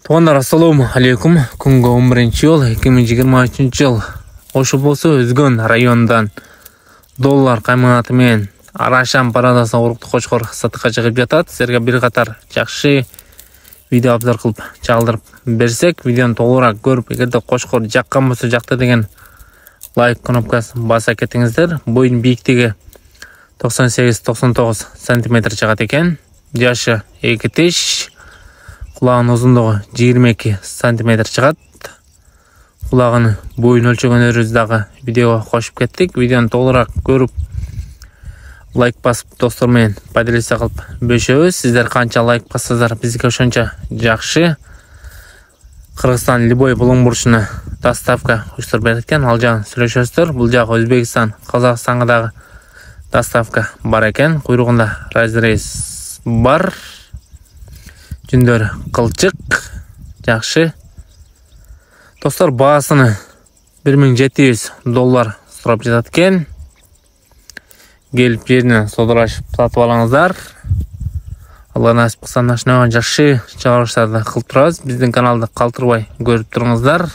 Тугандар, ассаламу алейкум. Күнгө 11-жыл 2023-жыл. Ошо болсо Өзгөн районундан доллар кайматы менен Арашан парадасына урукту кочкор сатыкка чыгып жатат. Силерге бир катар жакшы видео обзор кылып чалдырып берсек, видеону толугураак көрүп, эгерде кочкор жаккан болсо жакты деген лайк кнопкасын баса кетиңиздер. Боюн бийиктиги 98-99 сантиметр чыгат экен. Жашы 2 тиш. Кулагынын узундугу 22 сантиметр чыгат. Кулагынын боюн өлчөгөнүбүз дагы видеого кошуп кеттик. Видеону толугураак көрүп, лайк басып, достор менен поделиться кылып бөлүшөбүз. Сиздер канча лайк бассаңыздар бизге ошончо жакшы. Кыргызстан любой булуң бурчуна доставка уюштуруп берет экен. Ал жагын сүйлөшөбүздөр. Бул жагы Өзбекстан, Казакстанга дагы доставка бар экен. Куйругунда разрез бар. Жүндөр кылчык, жакшы. Достор, баасыны 1700 доллар сурап жатат экен. Келип жеринен содурлашып сатып алыңыздар. Алла насип кылса, жакшы чыгарыштарды кылып турабыз. Биздин каналды калтырбай көрүп туруңуздар.